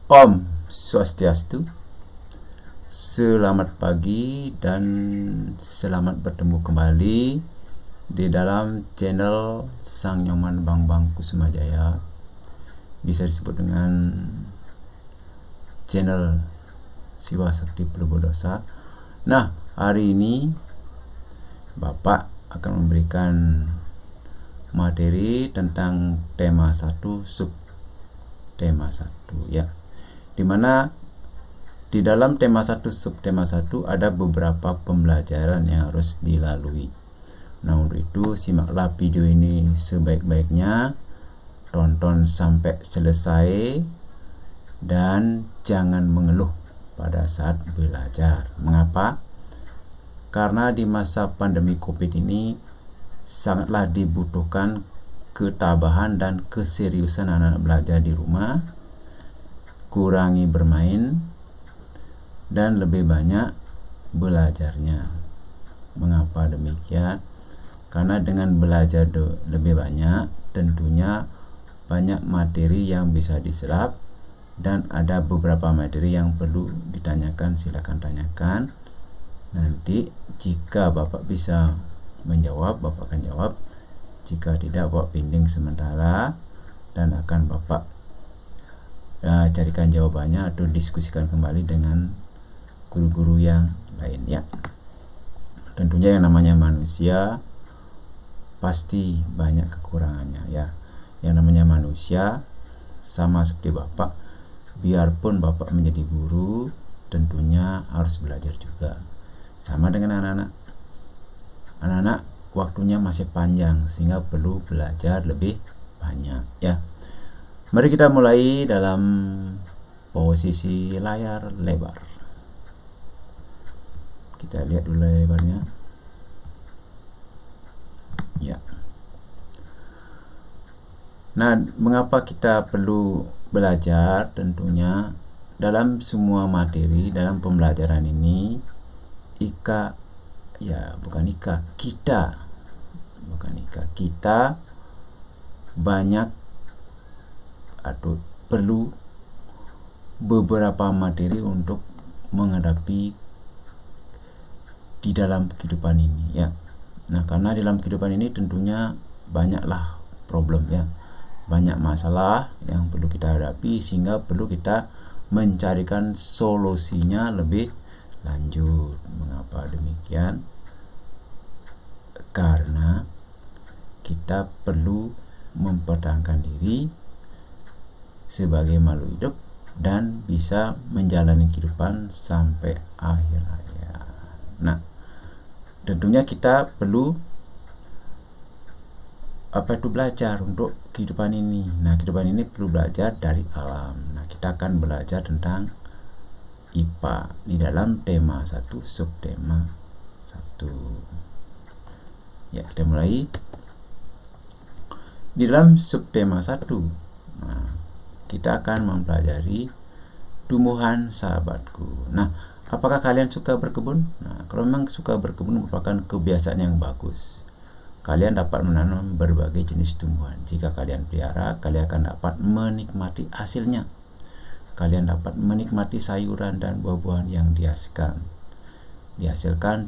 Om Swastiastu. Selamat pagi dan selamat bertemu kembali di dalam channel Sang Nyoman Bang Kusuma Jaya. Bisa disebut dengan channel Siwa Sakti Pelebur Dosa. Nah, hari ini Bapak akan memberikan materi tentang tema 1 sub tema 1 ya. Dimana di dalam tema 1 sub tema 1 ada beberapa pembelajaran yang harus dilalui. Nah, untuk itu simaklah video ini sebaik-baiknya, tonton sampai selesai dan jangan mengeluh pada saat belajar. Mengapa? Karena di masa pandemi Covid ini sangatlah dibutuhkan ketabahan dan keseriusan anak-anak belajar di rumah, kurangi bermain, dan lebih banyak belajarnya. Mengapa demikian? Karena dengan belajar lebih banyak, tentunya banyak materi yang bisa diserap, dan ada beberapa materi yang perlu ditanyakan. Silakan tanyakan. Nanti jika Bapak bisa menjawab, Bapak akan jawab. Jika tidak, Bapak pending sementara dan akan Bapak carikan jawabannya atau diskusikan kembali dengan guru-guru yang lain ya. Tentunya yang namanya manusia pasti banyak kekurangannya ya. Yang namanya manusia sama seperti Bapak, biarpun Bapak menjadi guru, tentunya harus belajar juga. Sama dengan anak-anak. Anak-anak waktunya masih panjang sehingga perlu belajar lebih banyak ya. Mari kita mulai dalam posisi layar lebar. Kita lihat dulu layar lebarnya. Ya. Nah, mengapa kita perlu belajar? Tentunya dalam semua materi dalam pembelajaran ini kita banyak atau perlu beberapa materi untuk menghadapi di dalam kehidupan ini ya. Nah, karena dalam kehidupan ini tentunya banyaklah problem ya, banyak masalah yang perlu kita hadapi, sehingga perlu kita mencarikan solusinya lebih lanjut. Mengapa demikian? Karena kita perlu mempertahankan diri sebagai makhluk hidup dan bisa menjalani kehidupan sampai akhir hayat. Nah, tentunya kita perlu belajar untuk kehidupan ini. Nah, kehidupan ini perlu belajar dari alam. Nah, kita akan belajar tentang IPA di dalam tema 1 subtema 1. Ya, kita mulai. Di dalam subtema 1, nah, kita akan mempelajari tumbuhan sahabatku. Nah, apakah kalian suka berkebun? Nah, kalau memang suka berkebun merupakan kebiasaan yang bagus. Kalian dapat menanam berbagai jenis tumbuhan. Jika kalian pelihara, kalian akan dapat menikmati hasilnya. Kalian dapat menikmati sayuran dan buah-buahan yang dihasilkan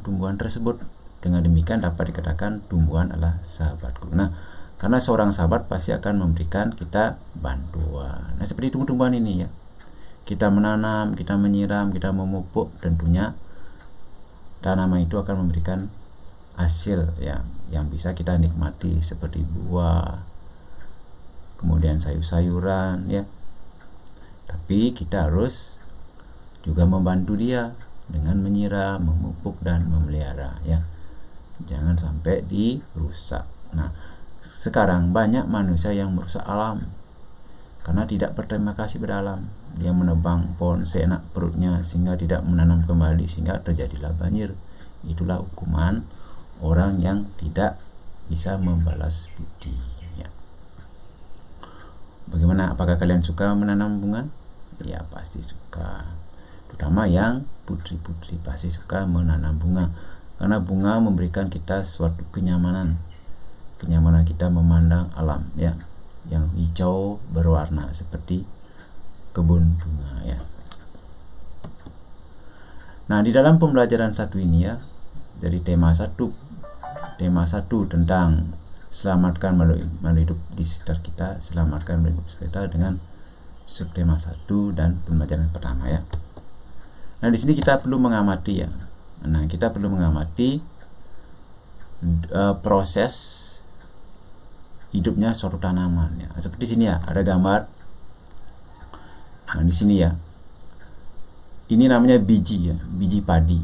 tumbuhan tersebut. Dengan demikian dapat dikatakan tumbuhan adalah sahabatku. Nah, karena seorang sahabat pasti akan memberikan kita bantuan. Nah, seperti tumbuh-tumbuhan ini ya. Kita menanam, kita menyiram, kita memupuk, tentunya tanaman itu akan memberikan hasil ya, yang bisa kita nikmati seperti buah, kemudian sayur-sayuran ya. Tapi kita harus juga membantu dia dengan menyiram, memupuk dan memelihara ya. Jangan sampai dirusak. Nah, sekarang banyak manusia yang merusak alam karena tidak berterima kasih pada alam. Dia menebang pohon seenak perutnya sehingga tidak menanam kembali, sehingga terjadilah banjir. Itulah hukuman orang yang tidak bisa membalas budi ya. Bagaimana? Apakah kalian suka menanam bunga? Ya, pasti suka. Terutama yang putri-putri pasti suka menanam bunga, karena bunga memberikan kita suatu kenyamanan kita memandang alam ya, yang hijau berwarna seperti kebun bunga Nah, di dalam pembelajaran satu ini ya, dari tema satu tentang selamatkan makhluk hidup di sekitar kita, selamatkan makhluk hidup di sekitar dengan subtema 1 dan pembelajaran pertama ya. Nah, di sini kita perlu mengamati ya. Nah, kita perlu mengamati proses hidupnya suatu tanaman ya. Seperti sini ya, ada gambar. Nah, di sini ya. Ini namanya biji ya, biji padi.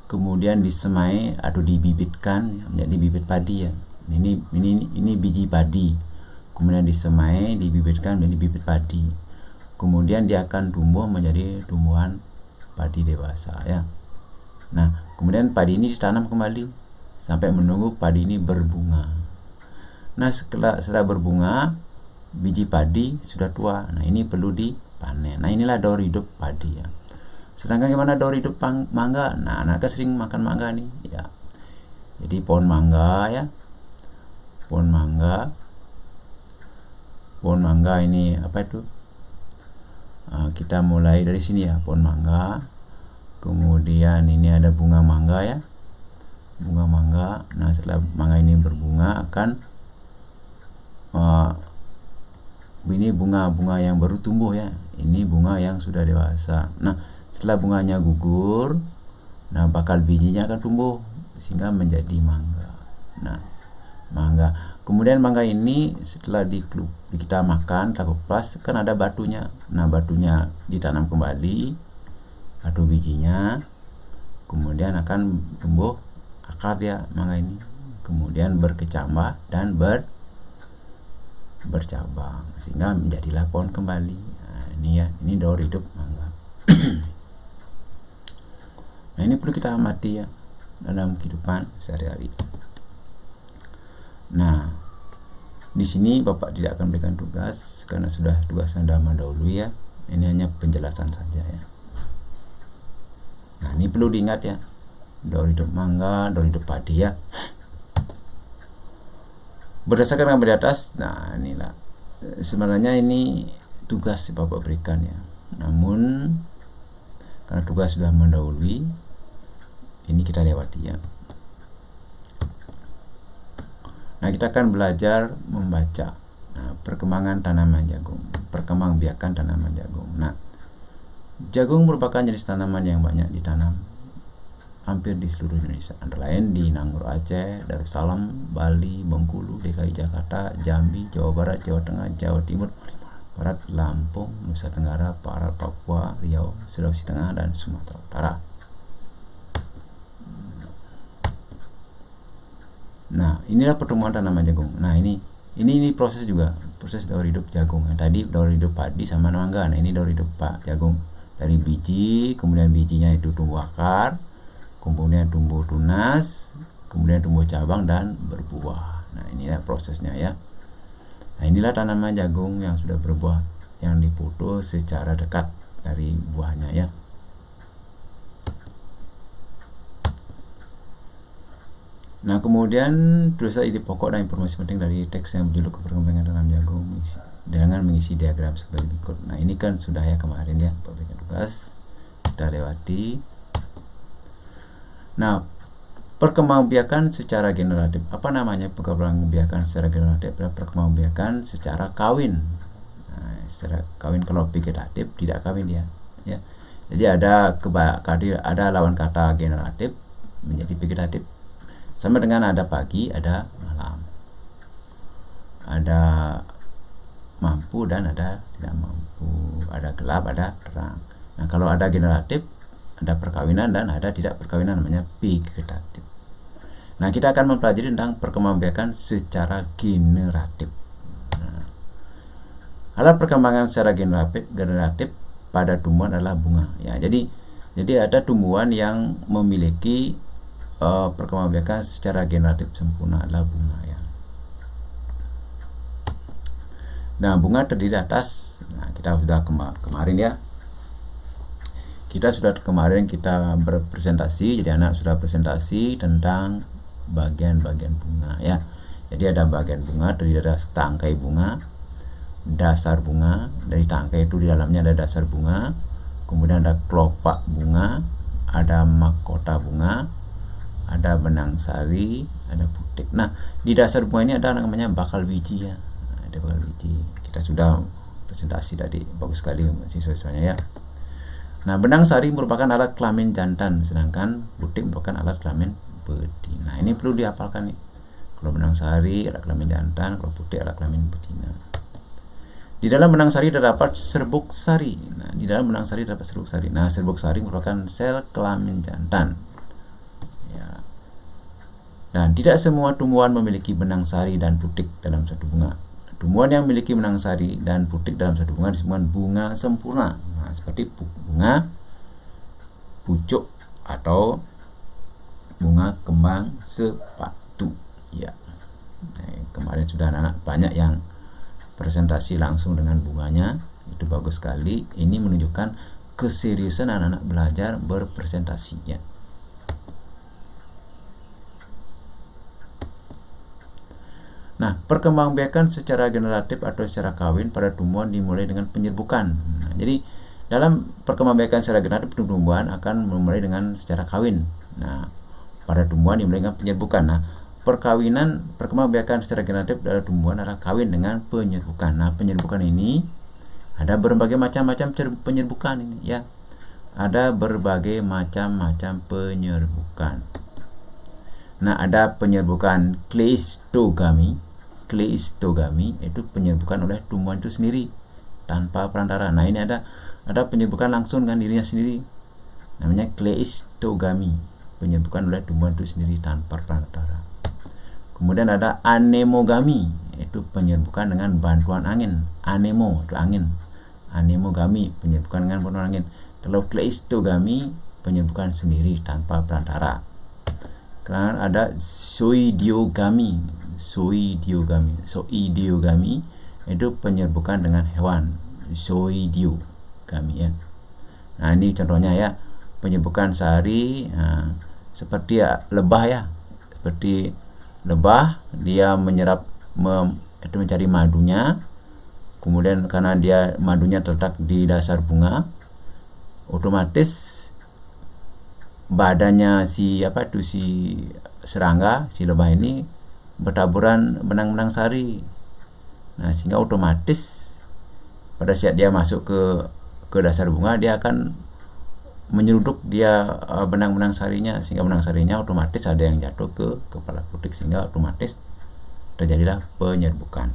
Kemudian disemai atau dibibitkan menjadi bibit padi ya. Ini biji padi. Kemudian disemai, dibibitkan menjadi bibit padi. Kemudian dia akan tumbuh menjadi tumbuhan padi dewasa ya. Nah, kemudian padi ini ditanam kembali sampai menunggu padi ini berbunga. Nah, setelah berbunga, biji padi sudah tua. Nah, ini perlu dipanen. Nah, inilah daur hidup padi ya. Sedangkan gimana daur hidup mangga? Nah, anak sering makan mangga nih ya. Jadi pohon mangga ya. Pohon mangga ini apa itu? Kita mulai dari sini ya, pohon mangga. Kemudian ini ada bunga mangga ya. Bunga mangga. Nah, setelah mangga ini berbunga akan ini bunga yang baru tumbuh ya. Ini bunga yang sudah dewasa. Nah, setelah bunganya gugur, nah bakal bijinya akan tumbuh sehingga menjadi mangga. Nah, mangga. Kemudian mangga ini setelah kita makan, kita kupas, kan ada batunya. Nah, batunya ditanam kembali atau bijinya. Kemudian akan tumbuh akar ya mangga ini. Kemudian berkecambah dan bercabang sehingga menjadilah pohon kembali. Nah, ini ya, ini daur hidup mangga. Nah, ini perlu kita amati ya dalam kehidupan sehari-hari. Nah, di sini Bapak tidak akan berikan tugas karena sudah tugas Anda mendahului ya. Ini hanya penjelasan saja ya. Nah, ini perlu diingat ya. Daur hidup mangga, daur hidup padi ya. Berdasarkan gambar di atas, nah inilah sebenarnya ini tugas Bapak berikan ya. Namun karena tugas sudah mendahului, ini kita lewati ya. Nah, kita akan belajar membaca perkembangan tanaman jagung, perkembangbiakan tanaman jagung. Nah, jagung merupakan jenis tanaman yang banyak ditanam hampir di seluruh Indonesia, antara lain di Nangor Aceh, Darussalam, Bali, Bengkulu, DKI Jakarta, Jambi, Jawa Barat, Jawa Tengah, Jawa Timur, Barat, Lampung, Nusa Tenggara, Barat, Papua, Riau, Sulawesi Tengah, dan Sumatera Utara. Nah, inilah pertumbuhan tanaman jagung. Nah, ini proses juga, proses daur hidup jagung. Yang tadi daur hidup padi sama mangga. Nah, ini daur hidup jagung. Dari biji, kemudian bijinya itu tumbuh akar, kemudian tumbuh tunas, kemudian tumbuh cabang dan berbuah. Nah, inilah prosesnya ya. Nah, inilah tanaman jagung yang sudah berbuah, yang dipoto secara dekat dari buahnya ya. Nah, kemudian tulislah ide pokok dan informasi penting dari teks yang berjudul perkembangan tanam jagung dengan mengisi diagram sebagai berikut. Nah, ini kan sudah ya kemarin ya, pemberian tugas kita lewati. Nah, perkembangbiakan secara generatif. Apa namanya perkembangbiakan secara generatif? Perkembangbiakan secara kawin. Nah, secara kawin kalau vegetatif tidak kawin dia ya. Jadi ada lawan kata generatif menjadi vegetatif. Sama dengan ada pagi, ada malam. Ada mampu dan ada tidak mampu. Ada gelap, ada terang. Nah, kalau ada generatif, ada perkawinan dan ada tidak perkawinan, namanya vegetatif. Nah, kita akan mempelajari tentang perkembangbiakan secara generatif. Nah, alat perkembangan secara generatif pada tumbuhan adalah bunga. Ya, jadi ada tumbuhan yang memiliki perkembangbiakan secara generatif sempurna adalah bunga ya. Nah, bunga terdiri atas, nah kita sudah kemarin ya. Kita berpresentasi, jadi anak sudah presentasi tentang bagian-bagian bunga ya. Jadi ada bagian bunga terdiri atas tangkai bunga, dasar bunga. Dari tangkai itu di dalamnya ada dasar bunga, kemudian ada kelopak bunga, ada mahkota bunga, ada benang sari, ada putik. Nah, di dasar bunga ini ada namanya bakal biji ya. Ada bakal biji. Kita sudah presentasi tadi, bagus sekali siswa-siswanya ya. Nah, benang sari merupakan alat kelamin jantan, sedangkan putik merupakan alat kelamin betina. Nah, ini perlu dihafalkan nih. Kalau benang sari alat kelamin jantan, kalau putik alat kelamin betina. Di dalam benang sari terdapat serbuk sari. Nah, di dalam benang sari terdapat serbuk sari. Nah, serbuk sari merupakan sel kelamin jantan. Ya. Dan tidak semua tumbuhan memiliki benang sari dan putik dalam satu bunga. Tumbuhan yang memiliki benang sari dan putik dalam satu bunga disebut bunga sempurna. Nah, seperti bunga pucuk atau bunga kembang sepatu. Ya. Nah, kemarin sudah anak-anak banyak yang presentasi langsung dengan bunganya, itu bagus sekali. Ini menunjukkan keseriusan anak-anak belajar berpresentasi ya. Nah, perkembangbiakan secara generatif atau secara kawin pada tumbuhan dimulai dengan penyerbukan. Nah, jadi dalam perkembangbiakan secara generatif tumbuhan akan memulai dengan secara kawin. Nah, pada tumbuhan dimulai dengan penyerbukan. Nah, perkembangbiakan secara generatif pada tumbuhan adalah kawin dengan penyerbukan. Nah, penyerbukan ini ada berbagai macam-macam penyerbukan ini ya. Ada berbagai macam-macam penyerbukan. Nah, ada penyerbukan kleistogami. Kleistogami itu penyerbukan oleh tumbuhan itu sendiri tanpa perantara. Nah, ini ada penyerbukan langsung dengan dirinya sendiri. Namanya kleistogami, penyerbukan oleh tumbuhan itu sendiri tanpa perantara. Kemudian ada anemogami, itu penyerbukan dengan bantuan angin. Anemo itu angin. Anemogami, penyerbukan dengan bantuan angin. Kalau kleistogami, penyerbukan sendiri tanpa perantara. Kemudian ada zoidiogami. Zoidiogami itu penyerbukan dengan hewan. Zoidiogami ya. Nah, ini contohnya ya, penyerbukan sehari seperti lebah ya. Seperti lebah, dia menyerap itu mencari madunya. Kemudian karena dia madunya terletak di dasar bunga, otomatis badannya si serangga, si lebah ini bertaburan benang-benang sari. Nah, sehingga otomatis pada saat dia masuk ke dasar bunga, dia akan menyeruduk dia benang-benang sarinya, sehingga benang sarinya otomatis ada yang jatuh ke kepala putik, sehingga otomatis terjadilah penyerbukan.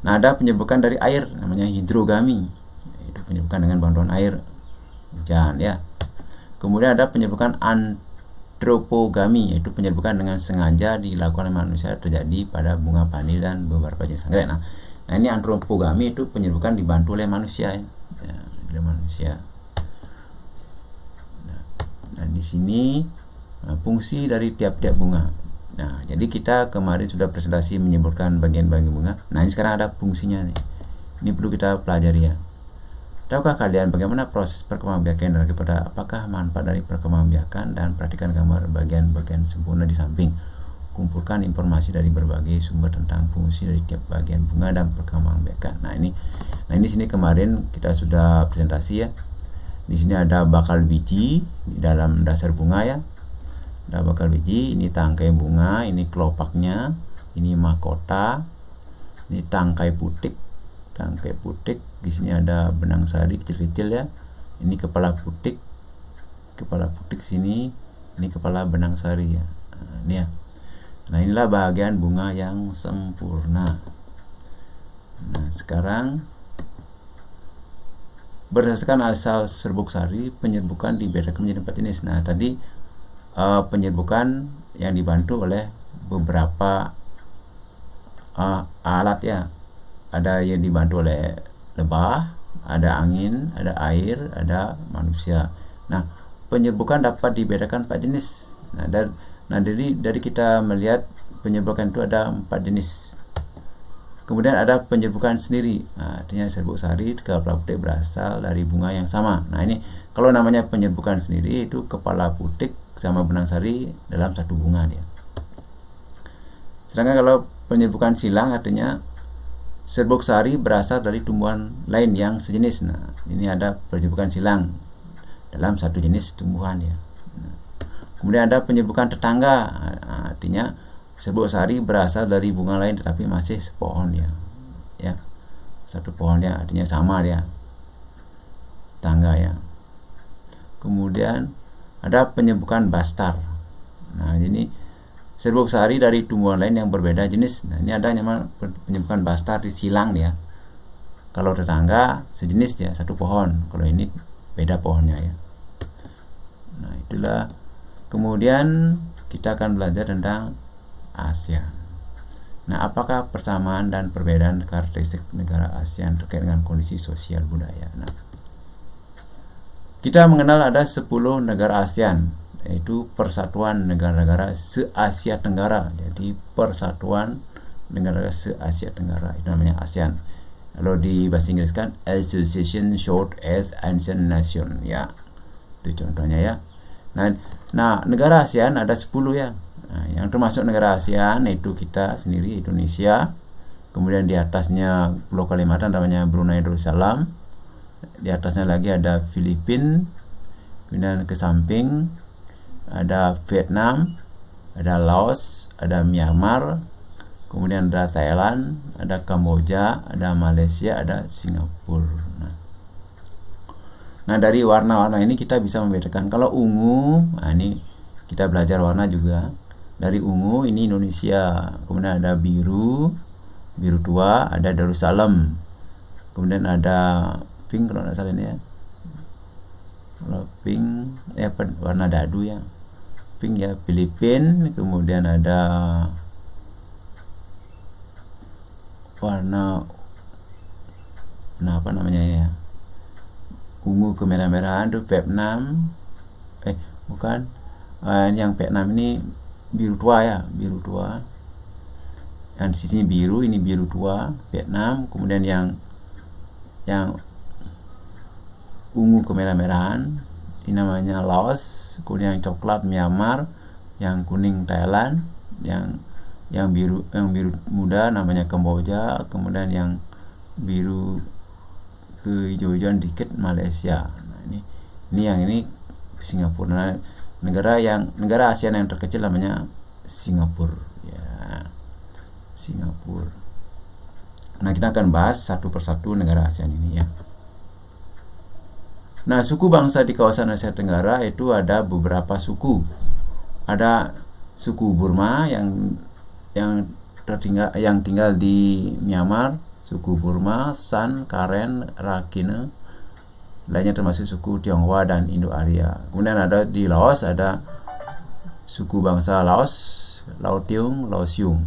Nah, ada penyerbukan dari air, namanya hidrogami. Itu penyerbukan dengan bantuan air hujan ya. Kemudian ada penyerbukan antropogami, yaitu penyerbukan dengan sengaja dilakukan oleh manusia, terjadi pada bunga vanili dan beberapa jenis anggrek. Nah, ini antropogami itu penyerbukan dibantu oleh manusia ya, oleh manusia. Nah, di sini fungsi dari tiap-tiap bunga. Nah, jadi kita kemarin sudah presentasi menyebutkan bagian-bagian bunga. Nah, ini sekarang ada fungsinya nih. Ini perlu kita pelajari ya. Tahukah kalian bagaimana proses perkembangbiakan dan apakah manfaat dari perkembangbiakan, dan perhatikan gambar bagian-bagian sempurna di samping. Kumpulkan informasi dari berbagai sumber tentang fungsi dari tiap bagian bunga dan perkembangbiakan. Nah, ini sini kemarin kita sudah presentasi ya. Di sini ada bakal biji di dalam dasar bunga ya. Ada bakal biji, ini tangkai bunga, ini kelopaknya, ini mahkota, ini tangkai putik. Di sini ada benang sari kecil-kecil ya. Ini kepala putik sini, ini kepala benang sari ya. Nah, ini ya. Nah, inilah bagian bunga yang sempurna. Nah, sekarang berdasarkan asal serbuk sari, penyerbukan dibedakan menjadi 4 jenis. Nah, tadi penyerbukan yang dibantu oleh beberapa alat ya. Ada yang dibantu oleh lebah, ada angin, ada air, ada manusia. Nah, penyerbukan dapat dibedakan 4 jenis. Nah, dari kita melihat penyerbukan itu ada 4 jenis. Kemudian ada penyerbukan sendiri. Nah, artinya serbuk sari kepala putik berasal dari bunga yang sama. Nah, ini kalau namanya penyerbukan sendiri itu kepala putik sama benang sari dalam satu bunga dia. Sedangkan kalau penyerbukan silang artinya serbuk sari berasal dari tumbuhan lain yang sejenis. Nah, ini ada penyerbukan silang. dalam satu jenis tumbuhan ya. Kemudian ada penyebutan tetangga, artinya serbuk sari berasal dari bunga lain tetapi masih sepohon ya. Satu pohonnya artinya sama dia, tetangga ya. Kemudian ada penyebutan bastar. Nah, ini serbuk sari dari tumbuhan lain yang berbeda jenis. Nah, ini ada namanya penyebutan bastar di silang dia. Kalau tetangga sejenis dia, satu pohon. Kalau ini beda pohonnya ya. Nah, itulah. Kemudian kita akan belajar tentang ASEAN. Nah, apakah persamaan dan perbedaan karakteristik negara ASEAN terkait dengan kondisi sosial budaya? Nah, kita mengenal ada 10 negara ASEAN, yaitu Persatuan Negara-negara Se-Asia Tenggara. Jadi Persatuan Negara Se-Asia Tenggara itu namanya ASEAN. Kalau di bahasa Inggris kan Association Short as Asian Nation ya. Itu contohnya ya. Nah, negara ASEAN ada 10 ya. Nah, yang termasuk negara ASEAN itu kita sendiri Indonesia. Kemudian di atasnya Pulau Kalimantan namanya Brunei Darussalam. Di atasnya lagi ada Filipina. Kemudian ke samping ada Vietnam, ada Laos, ada Myanmar, kemudian ada Thailand, ada Kamboja, ada Malaysia, ada Singapura. Nah, dari warna-warna ini kita bisa membedakan. Kalau ungu, nah ini kita belajar warna juga. Dari ungu ini Indonesia, kemudian ada biru tua, ada Darussalam, kemudian ada pink kalau tidak salah ini ya. Kalau pink, warna dadu ya, pink ya Filipina, kemudian ada warna apa namanya ya, ungu kemerah-merahan itu Vietnam, bukan, yang Vietnam ini biru tua ya, biru tua. Yang di sini biru, ini biru tua Vietnam. Kemudian yang ungu kemerah-merahan ini namanya Laos. Kemudian yang coklat Myanmar, yang kuning Thailand, yang biru muda namanya Kamboja. Kemudian yang biru kehijau-hijauan dikit Malaysia. Nah, ini Singapura. Nah, negara ASEAN yang terkecil namanya Singapura ya, Singapura. Nah, kita akan bahas satu persatu negara ASEAN ini ya. Nah, suku bangsa di kawasan Asia Tenggara itu ada beberapa suku. Ada suku Burma yang tinggal di Myanmar, suku Burma, San, Karen, Rakhine, lainnya termasuk suku Tionghoa dan Indo-Arya. Kemudian ada di Laos, ada suku bangsa Laos, Lao Tiong, Lao Siung.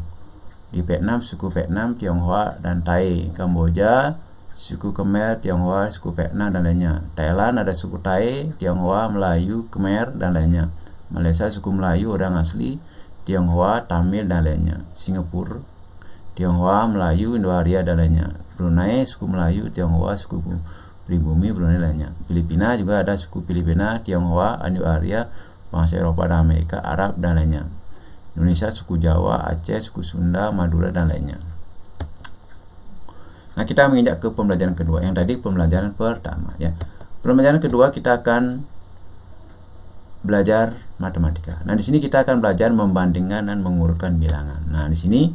Di Vietnam, suku Vietnam, Tionghoa dan Thai. Kamboja, suku Khmer, Tionghoa, suku Vietnam dan lainnya. Thailand ada suku Thai, Tionghoa, Melayu, Khmer dan lainnya. Malaysia suku Melayu orang asli, Tionghoa, Tamil dan lainnya. Singapura, Tionghoa, Melayu, Indo-Arya dan lainnya. Brunei suku Melayu, Tionghoa, suku pribumi Brunei lainnya. Filipina juga ada suku Filipina, Tionghoa, Indo-Arya, bangsa Eropa dan Amerika, Arab dan lainnya. Indonesia suku Jawa, Aceh, suku Sunda, Madura dan lainnya. Nah, kita menginjak ke pembelajaran kedua. Yang tadi pembelajaran pertama ya. Pembelajaran kedua kita akan belajar matematika. Nah, di sini kita akan belajar membandingkan dan mengurutkan bilangan. Nah, di sini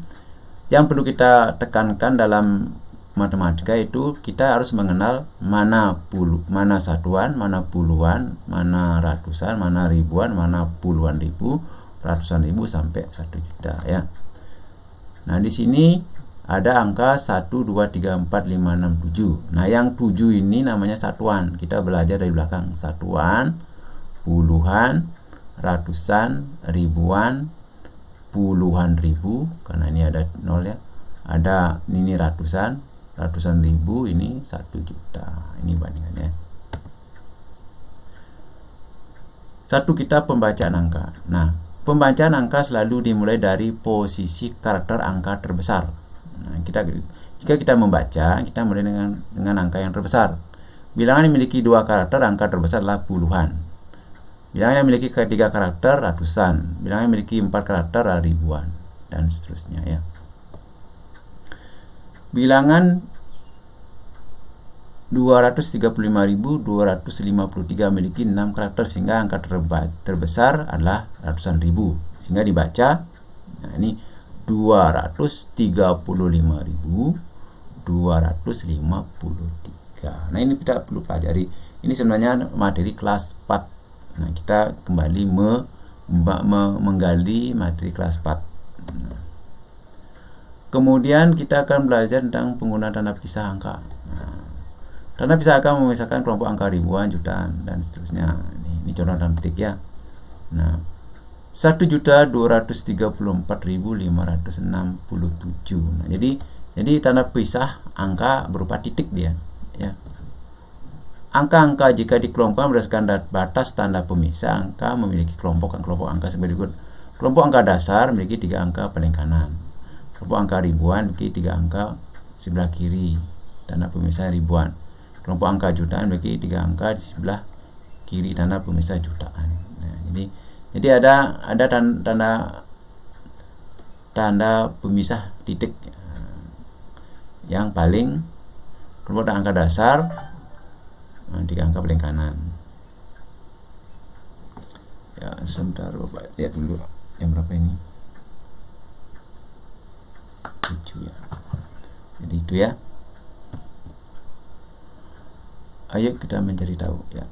yang perlu kita tekankan dalam matematika itu kita harus mengenal mana satuan, mana puluhan, mana ratusan, mana ribuan, mana puluhan ribu, ratusan ribu sampai 1 juta ya. Nah, di sini ada angka 1 2 3 4 5 6 7. Nah, yang 7 ini namanya satuan. Kita belajar dari belakang. Satuan, puluhan, ratusan, ribuan, puluhan ribu, karena ini ada 0 ya. Ada ini ratusan ribu, ini 1 juta. Ini bandingannya. Satu, kita pembacaan angka. Nah, pembacaan angka selalu dimulai dari posisi karakter angka terbesar. Nah, jika kita membaca, kita mulai dengan angka yang terbesar. Bilangan yang memiliki 2 karakter, angka terbesar adalah puluhan. Bilangan yang memiliki 3 karakter, ratusan. Bilangan yang memiliki 4 karakter, ribuan, dan seterusnya 235.253 memiliki 6 karakter, sehingga angka terbesar adalah ratusan ribu, sehingga dibaca, nah ini 235.253. Nah ini kita perlu pelajari. Ini sebenarnya materi kelas 4. Nah kita kembali menggali materi kelas 4. Nah, kemudian kita akan belajar tentang penggunaan tanda pisah angka. Nah, tanda pisah angka memisahkan kelompok angka ribuan, jutaan, dan seterusnya. Ini contoh tanda petik ya. Nah, 1.234.567. Nah, jadi tanda pisah angka berupa titik dia, ya. Angka-angka jika dikelompokkan berdasarkan batas tanda pemisah angka memiliki kelompok angka sebagai berikut. Kelompok angka dasar memiliki 3 angka paling kanan. Kelompok angka ribuan memiliki 3 angka sebelah kiri, tanda pemisah ribuan. Kelompok angka jutaan memiliki 3 angka di sebelah kiri, tanda pemisah jutaan. Nah, jadi ada tanda pemisah titik yang paling kelompok angka dasar, 3 angka paling kanan. Ya, sebentar Bapak lihat dulu yang berapa ini. 7 ya. Jadi itu ya. Ayo kita mencari tahu ya.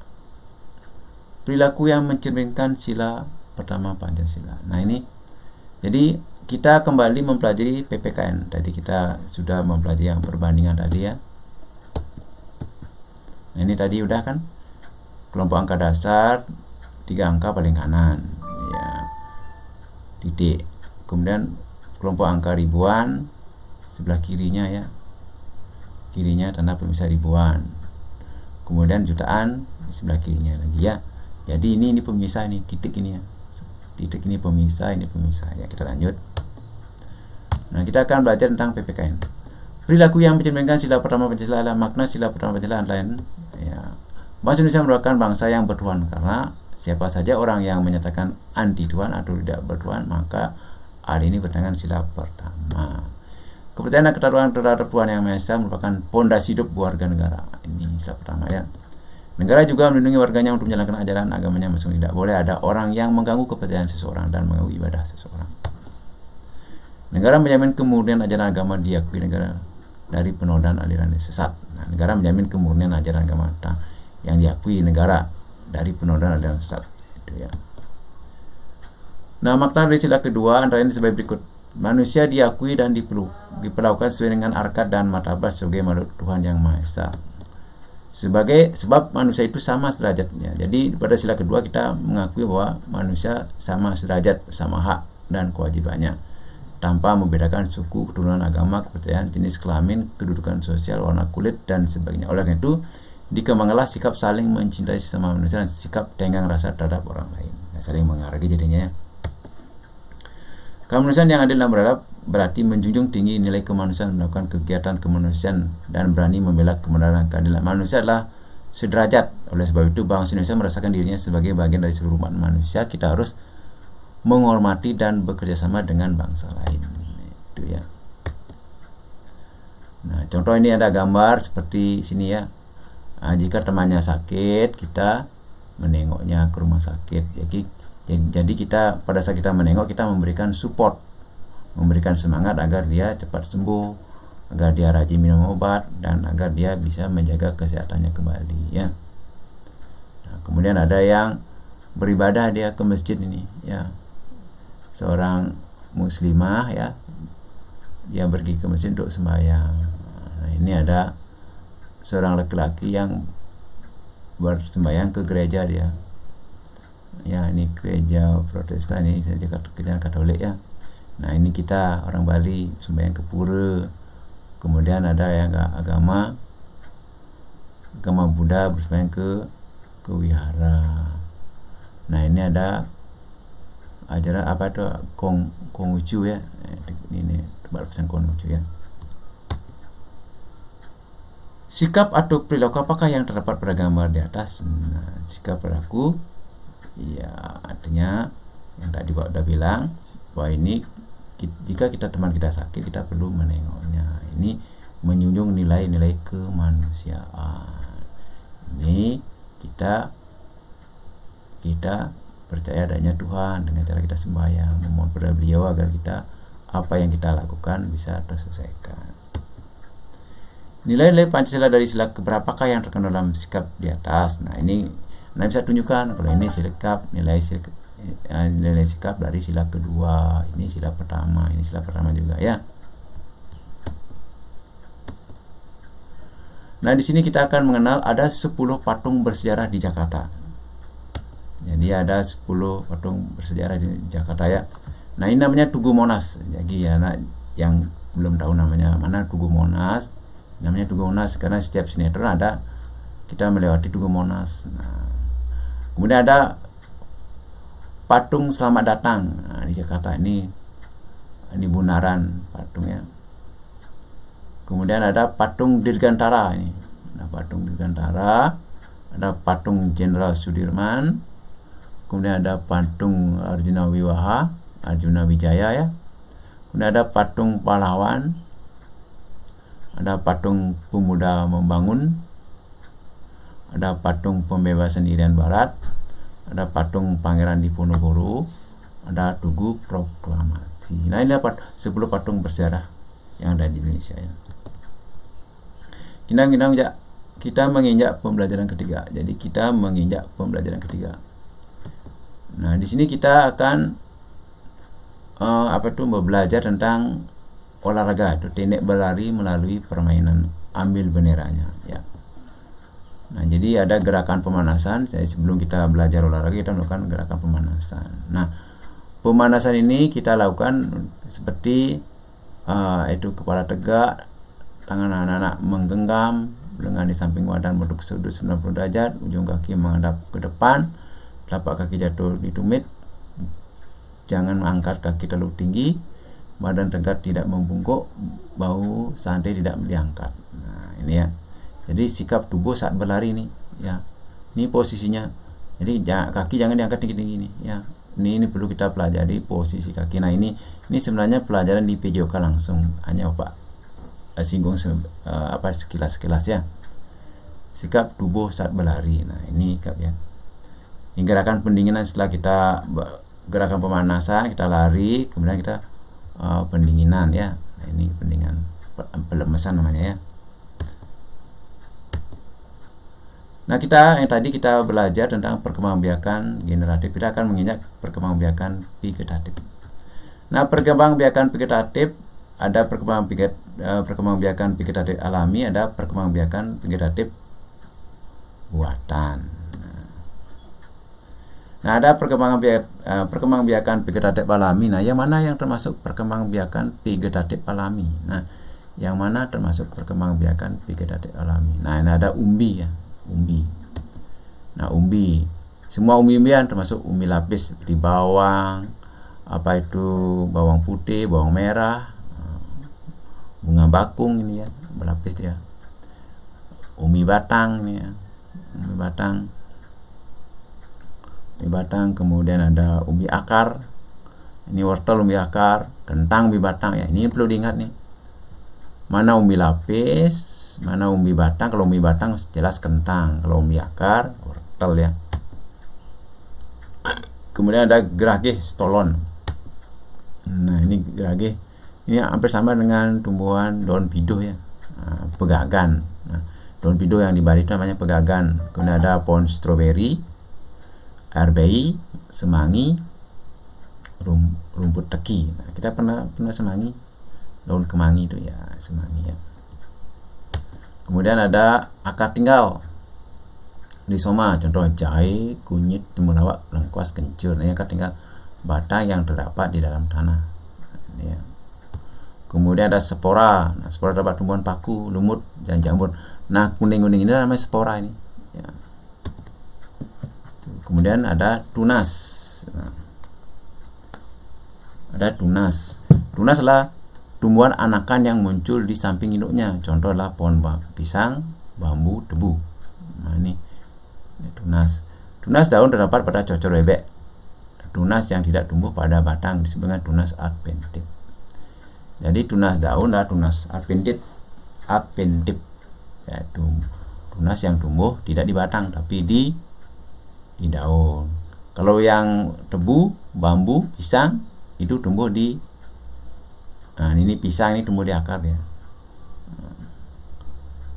Perilaku yang mencerminkan sila pertama Pancasila. Nah ini, jadi kita kembali mempelajari PPKN. Tadi kita sudah mempelajari yang perbandingan tadi ya. Nah ini tadi udah kan, kelompok angka dasar 3 angka paling kanan ya, titik. Kemudian kelompok angka ribuan sebelah kirinya ya, kirinya tanda pemisah ribuan. Kemudian jutaan di sebelah kirinya lagi ya. Jadi ini pemisah, ini titik ini ya, titik ini pemisah, ini pemisah ya. Kita lanjut. Nah kita akan belajar tentang PPKN. Perilaku yang mencerminkan sila pertama Pancasila adalah makna sila pertama Pancasila antara lain ya. Bangsa Indonesia merupakan bangsa yang bertuhan, karena siapa saja orang yang menyatakan anti Tuhan atau tidak bertuhan, maka hal ini bertentangan sila pertama. Kepercayaan dan ketaatan terhadap Tuhan Yang Maha Esa merupakan pondasi hidup warga negara. Ini sila pertama ya. Negara juga melindungi warganya untuk menjalankan ajaran agamanya masing-masing. Tidak boleh ada orang yang mengganggu kepercayaan seseorang dan mengganggu ibadah seseorang. Negara menjamin kemurnian ajaran agama diakui negara dari penodaan aliran sesat. Nah, negara menjamin kemurnian ajaran agama yang diakui negara dari penodaan aliran sesat. Itu ya. Nah, makna dari sila kedua antara lain sebagai berikut. Manusia diakui dan diperlakukan sesuai dengan harkat dan martabat sebagai makhluk Tuhan Yang Maha Esa. Sebab manusia itu sama sederajatnya. Jadi pada sila kedua kita mengakui bahwa manusia sama sederajat, sama hak dan kewajibannya, tanpa membedakan suku, keturunan, agama, kepercayaan, jenis kelamin, kedudukan sosial, warna kulit, dan sebagainya. Oleh karena itu, dikembangkanlah sikap saling mencintai sesama manusia dan sikap tenggang rasa terhadap orang lain. Nah, saling menghargai jadinya. Kemanusiaan yang adil dan beradab berarti menjunjung tinggi nilai kemanusiaan, melakukan kegiatan kemanusiaan, dan berani membela kebenaran dan keadilan. Manusia adalah sederajat. Oleh sebab itu, bangsa Indonesia merasakan dirinya sebagai bagian dari seluruh umat manusia. Kita harus menghormati dan bekerja sama dengan bangsa lain. Itu ya. Nah, contoh ini ada gambar seperti sini ya. Nah, jika temannya sakit, kita menengoknya ke rumah sakit. Jadi kita pada saat kita menengok, kita memberikan support, memberikan semangat agar dia cepat sembuh, agar dia rajin minum obat, dan agar dia bisa menjaga kesehatannya kembali ya. Nah, kemudian ada yang beribadah dia ke masjid ini ya. Seorang muslimah ya, dia pergi ke masjid untuk sembahyang. Nah, ini ada seorang laki-laki yang bersembahyang ke gereja dia. Ya, ini gereja Protestan, ini gereja Katolik ya. Nah, ini kita orang Bali sembahyang ke pura. Kemudian ada yang agama Buddha bersembahyang ke wihara. Nah, ini ada ajaran apa tuh Konghucu ya. Ini tempat pesan Konghucu ya. Sikap atau perilaku apakah yang terdapat pada gambar di atas? Nah, sikap perilaku ya artinya yang tadi Pak udah bilang bahwa ini jika teman kita sakit, kita perlu menengoknya. Ini menjunjung nilai-nilai kemanusiaan. ini kita percaya adanya Tuhan dengan cara kita sembahyang, memohon kepada beliau agar kita apa yang kita lakukan bisa terselesaikan. Nilai-nilai Pancasila dari sila keberapakah yang terkandung dalam sikap di atas? Nah, ini Anda bisa tunjukkan kalau ini sikap, nilai sikap dari sila kedua, ini sila pertama juga ya. Nah, di sini kita akan mengenal ada 10 patung bersejarah di Jakarta. Jadi ada 10 patung bersejarah di Jakarta ya. Nah, ini namanya Tugu Monas. Jadi ya, yang belum tahu namanya mana Tugu Monas, namanya Tugu Monas karena setiap sinetron ada kita melewati Tugu Monas. Nah, kemudian ada patung Selamat Datang. Nah, di Jakarta ini Bunaran patungnya. Kemudian ada patung Dirgantara ini. Nah, patung Dirgantara, ada patung Jenderal Sudirman. Kemudian ada patung Arjuna Wijaya ya. Kemudian ada patung pahlawan, ada patung pemuda membangun, ada patung pembebasan Irian Barat, ada patung Pangeran Diponegoro, ada Tugu Proklamasi. Nah, ini dapat 10 patung bersejarah yang ada di Indonesia ya. Kita menginjak pembelajaran ketiga. Jadi kita menginjak pembelajaran ketiga. Nah, di sini kita akan belajar tentang olahraga atau teknik berlari melalui permainan ambil benderanya ya. Nah, jadi ada gerakan pemanasan. Sebelum kita belajar olahraga kita melakukan gerakan pemanasan. Nah, pemanasan ini kita lakukan seperti kepala tegak, tangan anak-anak menggenggam, lengan di samping badan bentuk sudut 90 derajat, ujung kaki menghadap ke depan, telapak kaki jatuh di tumit, jangan mengangkat kaki terlalu tinggi, badan tegak tidak membungkuk, bahu santai tidak diangkat. Nah, ini ya. Jadi sikap tubuh saat berlari nih ya. Ini posisinya. Jadi kaki jangan diangkat tinggi-tinggi nih ya. Ini perlu kita pelajari posisi kaki. Nah, ini sebenarnya pelajaran di PJOK langsung, hanya Bapak singgung sekilas ya. Sikap tubuh saat berlari. Nah, ini sikap ya. Ini gerakan pendinginan setelah kita gerakan pemanasan, kita lari, kemudian kita pendinginan ya. Nah, ini pendinginan pelemesan namanya ya. Nah, yang tadi kita belajar tentang perkembangbiakan generatif, kita akan menginjak perkembangbiakan vegetatif. Nah, perkembangbiakan vegetatif ada perkembangbiakan vegetatif alami, ada perkembangbiakan vegetatif buatan. Nah, ada perkembangbiakan vegetatif alami. Nah, yang mana yang termasuk perkembangbiakan vegetatif alami? Nah, yang mana termasuk perkembangbiakan vegetatif alami? Nah, ini ada umbi ya, umbi. Nah, umbi. Semua umbi-umbian termasuk umbi lapis seperti bawang, bawang putih, bawang merah, bunga bakung ini ya, berlapis ya. Umbi batang ini ya. Umbi batang, kemudian ada umbi akar, ini wortel umbi akar, kentang umbi batang ya. Ini perlu diingat nih, mana umbi lapis, mana umbi batang. Kalau umbi batang jelas kentang, kalau umbi akar wortel ya. Kemudian ada gerage stolon. Nah, ini gerage ini hampir sama dengan tumbuhan daun pido ya. Nah, pegagan. Nah, daun pido yang di Bali itu namanya pegagan. Kemudian ada pohon stroberi, RBI, semangi, rumput teki. Nah, kita pernah semangi, daun kemangi itu ya, semangi ya. Kemudian ada akar tinggal, rizoma, contoh jahe, kunyit, temulawak, lengkuas, kencur. Nah, akar tinggal batang yang terdapat di dalam tanah. Nah, ya. Kemudian ada spora. Nah, spora terdapat tumbuhan paku, lumut, dan jamur. Nah, kuning-kuning ini namanya spora ini. Ya. Kemudian ada tunas. Nah, ada tunas. Tunas adalah tumbuhan anakan yang muncul di samping induknya. Contoh adalah pohon pisang, bambu, tebu. Nah, ini tunas. Tunas daun terdapat pada cocor bebek. Tunas yang tidak tumbuh pada batang disebut dengan tunas adventip. Jadi tunas daun adalah tunas adventip, yaitu tunas yang tumbuh tidak di batang tapi di daun. Kalau yang tebu, bambu, pisang itu tumbuh di ini pisang ini tumbuh di akar ya.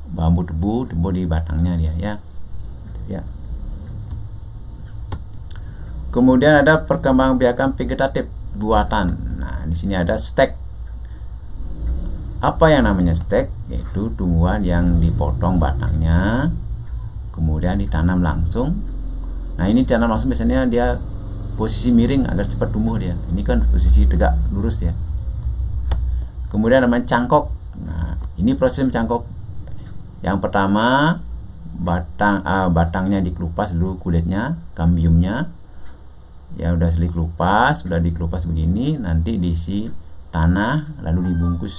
Bambu tebu tumbuh di batangnya dia ya. Ya. Kemudian ada perkembangbiakan vegetatif buatan. Nah, di sini ada stek. Apa yang namanya stek? Yaitu tumbuhan yang dipotong batangnya, kemudian ditanam langsung. Nah, ini ditanam langsung biasanya dia posisi miring agar cepat tumbuh dia. Ini kan posisi tegak lurus ya. Kemudian namanya cangkok. Nah, ini proses mencangkok. Yang pertama, batangnya dikelupas dulu, kulitnya, kambiumnya. Ya udah dikelupas begini, nanti diisi tanah lalu dibungkus.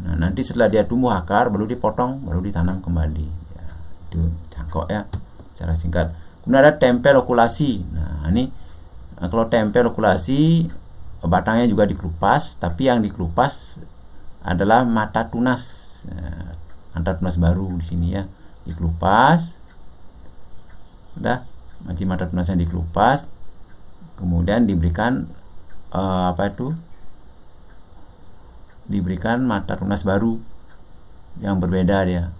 Nah, nanti setelah dia tumbuh akar baru dipotong, baru ditanam kembali. Ya, itu cangkok ya secara singkat. Kemudian ada tempel okulasi. Nah, ini kalau tempel okulasi batangnya juga dikelupas, tapi yang dikelupas adalah mata tunas. Mata tunas baru di sini ya. Dikelupas. Udah, mata tunasnya dikelupas. Kemudian diberikan diberikan mata tunas baru yang berbeda dia.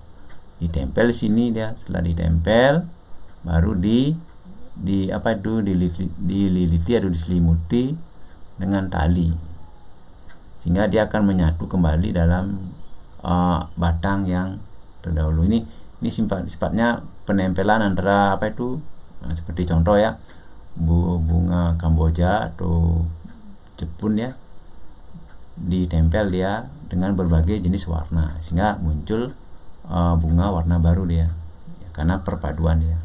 Ditempel di sini dia. Setelah ditempel baru dililiti atau diselimuti dengan tali sehingga dia akan menyatu kembali dalam batang yang terdahulu. Ini sifatnya penempelan antara seperti contoh ya, bunga Kamboja atau Jepun ya, ditempel dia dengan berbagai jenis warna sehingga muncul bunga warna baru dia ya, karena perpaduan dia.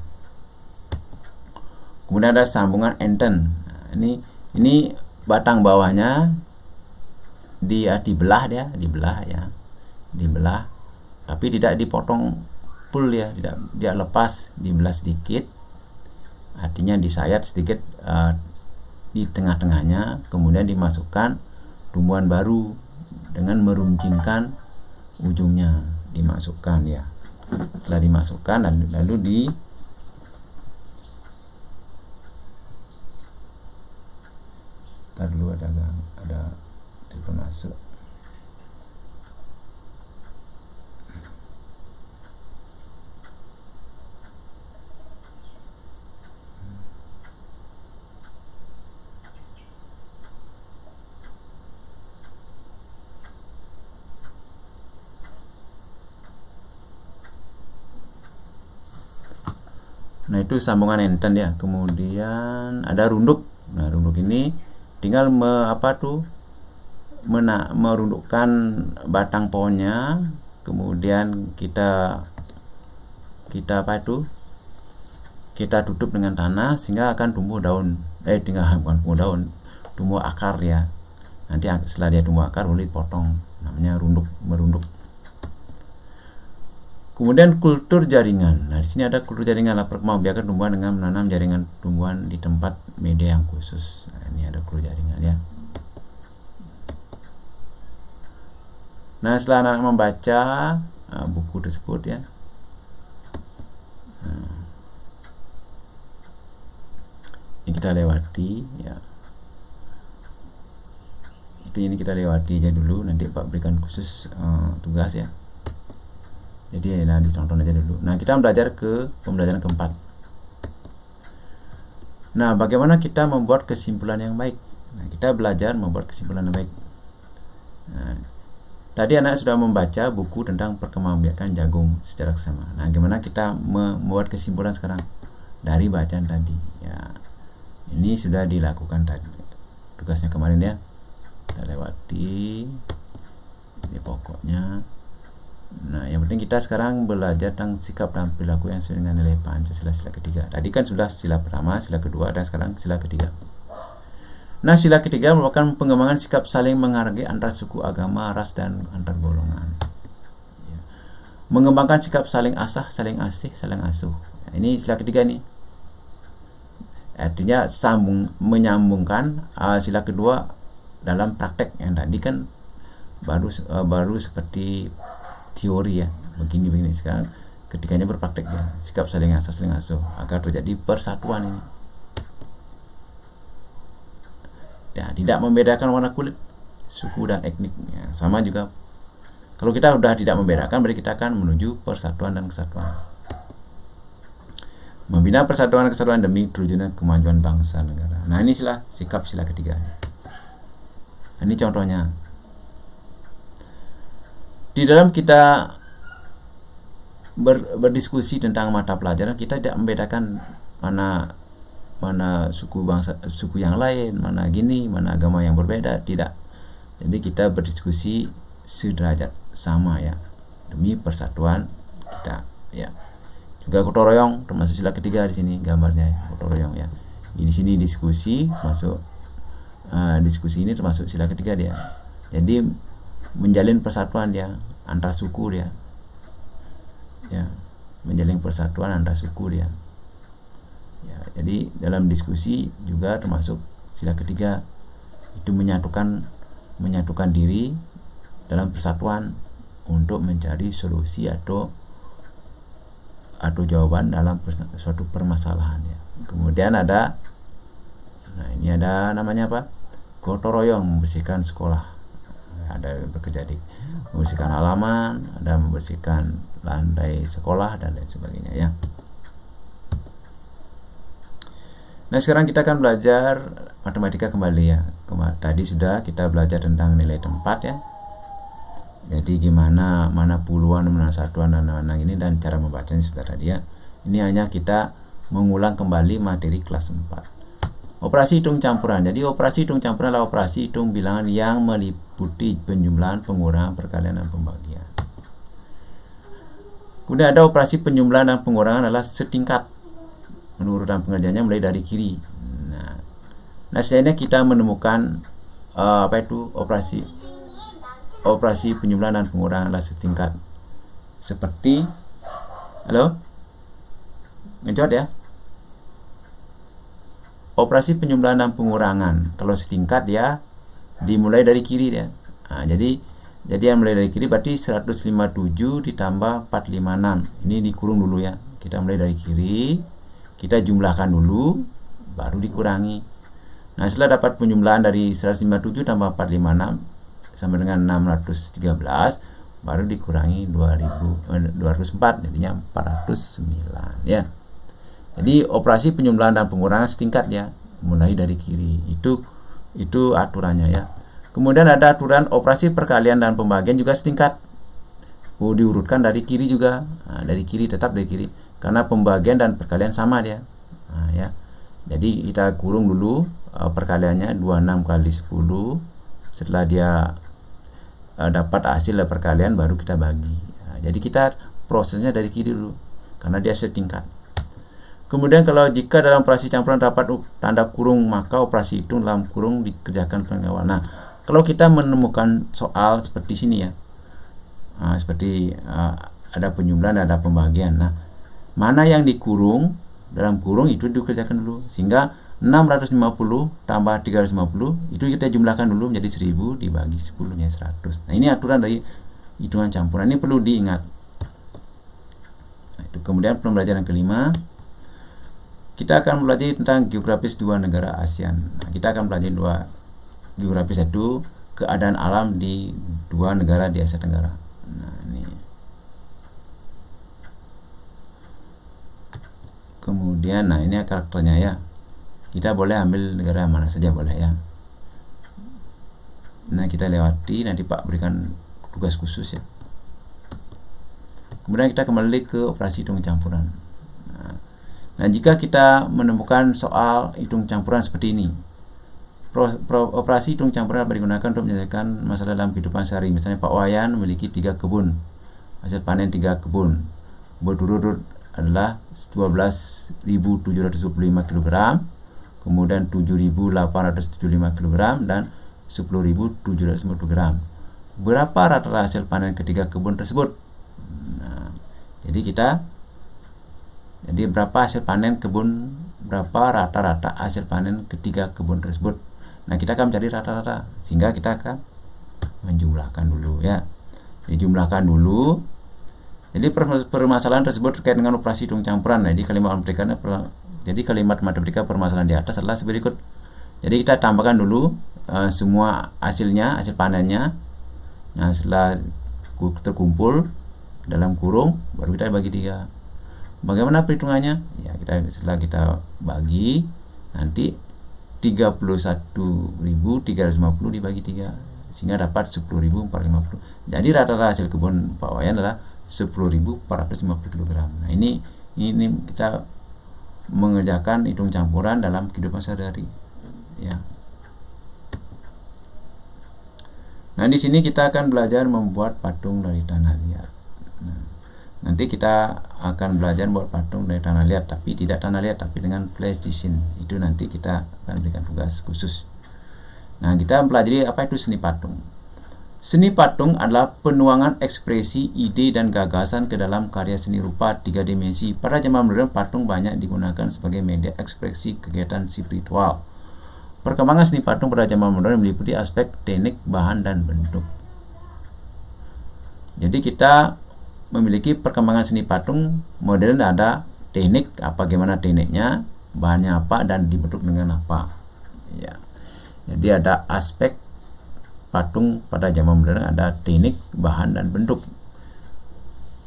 Kemudian ada sambungan enten. Nah, ini batang bawahnya dibelah tapi tidak dipotong full ya, tidak dia lepas, dibelah sedikit, artinya disayat sedikit di tengah-tengahnya, kemudian dimasukkan tumbuhan baru dengan meruncingkan ujungnya, dimasukkan ya. Setelah dimasukkan lalu ada telepon masuk. Nah, itu sambungan enten ya. Kemudian ada runduk. Nah, runduk ini tinggal merundukkan batang pohonnya, kemudian kita tutup dengan tanah sehingga akan tumbuh daun. Tumbuh akar ya. Nanti setelah dia tumbuh akar boleh dipotong. Namanya merunduk. Kemudian kultur jaringan. Nah, di sini ada kultur jaringan, perkembangbiakan tumbuhan dengan menanam jaringan tumbuhan di tempat media yang khusus. Nah, ini ada kultur jaringan ya. Nah, setelah anak membaca buku tersebut ya, ini kita lewati ya. Ini kita lewati aja dulu, nanti Pak berikan khusus tugas ya. Jadi ditonton aja dulu. Nah, kita belajar ke pembelajaran keempat. Nah, bagaimana kita membuat kesimpulan yang baik? Nah, kita belajar membuat kesimpulan yang baik. Nah, tadi anak sudah membaca buku tentang perkembangbiakan jagung secara seksama. Nah, gimana kita membuat kesimpulan sekarang dari bacaan tadi? Ya, ini sudah dilakukan tadi. Tugasnya kemarin ya. Kita lewati. Ini pokoknya. Nah, yang penting kita sekarang belajar tentang sikap dan perilaku yang sesuai dengan nilai Pancasila sila ketiga. Tadi kan sudah sila pertama, sila kedua, dan sekarang sila ketiga. Nah, sila ketiga merupakan pengembangan sikap saling menghargai antar suku, agama, ras, dan antar golongan. Ya. Mengembangkan sikap saling asah, saling asih, saling asuh. Nah, ini sila ketiga nih. Artinya menyambungkan sila kedua dalam praktek. Yang tadi kan baru seperti teori ya, begini. Sekarang ketiganya berpraktek ya, sikap saling asuh agar terjadi persatuan ini. Ya, tidak membedakan warna kulit, suku dan etnik. Ya, sama juga kalau kita sudah tidak membedakan, berarti kita akan menuju persatuan dan kesatuan. Membina persatuan dan kesatuan demi terwujudnya kemajuan bangsa negara. Nah, ini sikap sila ketiga. Nah, ini contohnya. Di dalam kita berdiskusi tentang mata pelajaran, kita tidak membedakan mana suku yang lain, mana gini, mana agama yang berbeda, tidak. Jadi kita berdiskusi sederajat, sama ya, demi persatuan kita ya. Juga gotong royong termasuk sila ketiga di sini gambarnya, gotong royong ya. Di sini diskusi masuk diskusi ini termasuk sila ketiga dia. Jadi menjalin persatuan dia antar suku dia. Ya, menjalin persatuan antar suku dia. Ya, jadi dalam diskusi juga termasuk sila ketiga, itu menyatukan diri dalam persatuan untuk mencari solusi atau jawaban dalam suatu permasalahan ya. Kemudian ada, nah ini ada namanya apa? Gotong royong membersihkan sekolah. Ada bekerja di membersihkan halaman, ada membersihkan lantai sekolah dan lain sebagainya ya. Nah, sekarang kita akan belajar matematika kembali ya. Tadi sudah kita belajar tentang nilai tempat ya. Jadi gimana, mana puluhan, mana satuan, dan mana ini, dan cara membacanya sudah tadi ya. Ini hanya kita mengulang kembali materi kelas 4. Operasi hitung campuran. Jadi operasi hitung campuran adalah operasi hitung bilangan yang meliputi penjumlahan, pengurangan, perkalian, dan pembagian. Kemudian ada operasi penjumlahan dan pengurangan adalah setingkat. Urutan pengerjaannya mulai dari kiri. Nah selanjutnya kita menemukan operasi penjumlahan dan pengurangan adalah setingkat. Seperti, halo, ngejot ya. Operasi penjumlahan dan pengurangan kalau setingkat ya dimulai dari kiri ya. Nah, jadi yang mulai dari kiri berarti 157 ditambah 456. Ini dikurung dulu ya. Kita mulai dari kiri, kita jumlahkan dulu, baru dikurangi. Nah, setelah dapat penjumlahan dari 157 tambah 456 sama dengan 613, baru dikurangi 204, jadinya 409 ya. Jadi operasi penjumlahan dan pengurangan setingkat ya, mulai dari kiri. Itu aturannya ya. Kemudian ada aturan operasi perkalian dan pembagian juga setingkat. Diurutkan dari kiri juga. Nah, dari kiri, tetap dari kiri, karena pembagian dan perkalian sama dia. Nah, ya. Jadi kita kurung dulu perkaliannya 26 kali 10. Setelah dia dapat hasil perkalian, baru kita bagi. Nah, jadi kita prosesnya dari kiri dulu, karena dia setingkat. Kemudian kalau jika dalam operasi campuran dapat tanda kurung, maka operasi hitung dalam kurung dikerjakan pengawal. Nah, kalau kita menemukan soal seperti sini ya, seperti ada penjumlahan, ada pembagian. Nah, mana yang dikurung dalam kurung itu dikerjakan dulu, sehingga 650 tambah 350 itu kita jumlahkan dulu menjadi 1000 dibagi 10 nya 100. Nah, ini aturan dari hitungan campuran, ini perlu diingat. Nah, itu kemudian pembelajaran kelima, kita akan belajar tentang geografis dua negara ASEAN. Nah, kita akan belajar geografis 1, keadaan alam di dua negara di Asia Tenggara. Nah, ini. Kemudian, nah ini karakternya ya. Kita boleh ambil negara mana saja boleh ya. Nah, kita lewati, nanti Pak berikan tugas khusus ya. Kemudian kita kembali ke operasi hitung campuran. Nah, jika kita menemukan soal hitung campuran seperti ini, operasi hitung campuran dapat digunakan untuk menyelesaikan masalah dalam kehidupan sehari. Misalnya Pak Wayan memiliki 3 kebun, hasil panen 3 kebun, berturut-turut adalah 12.725 kg, kemudian 7.875 kg, dan 10.750 kg. Berapa rata-rata hasil panen ketiga kebun tersebut? Nah, jadi berapa hasil panen kebun, berapa rata-rata hasil panen ketiga kebun tersebut. Nah, kita akan mencari rata-rata, sehingga kita akan menjumlahkan dulu ya. Dijumlahkan dulu, Jadi permasalahan tersebut terkait dengan operasi hitung campuran. Jadi kalimat matematika permasalahan di atas adalah seperti berikut. Jadi kita tambahkan dulu semua hasilnya, hasil panennya. Nah, setelah terkumpul dalam kurung, baru kita bagi 3. Bagaimana perhitungannya? Ya, setelah kita bagi, nanti 31.350 dibagi 3, sehingga dapat 10.450. Jadi rata-rata hasil kebun Pak Wayan adalah 10.450 kg. Nah, ini kita mengerjakan hitung campuran dalam kehidupan sehari-hari, ya. Nah, di sini kita akan belajar membuat patung dari tanah liat. Nah, nanti kita akan belajar membuat patung dari tanah liat, tapi tidak tanah liat, tapi dengan plasticine. Itu nanti kita akan berikan tugas khusus. Nah, kita mempelajari apa itu seni patung. Seni patung adalah penuangan ekspresi, ide, dan gagasan ke dalam karya seni rupa 3 dimensi. Pada zaman modern, patung banyak digunakan sebagai media ekspresi kegiatan spiritual. Perkembangan seni patung pada zaman modern meliputi aspek teknik, bahan, dan bentuk. Jadi kita memiliki perkembangan seni patung modern, ada teknik, bagaimana tekniknya, bahannya apa, dan dibentuk dengan apa. Ya. Jadi ada aspek patung pada zaman modern, ada teknik, bahan, dan bentuk.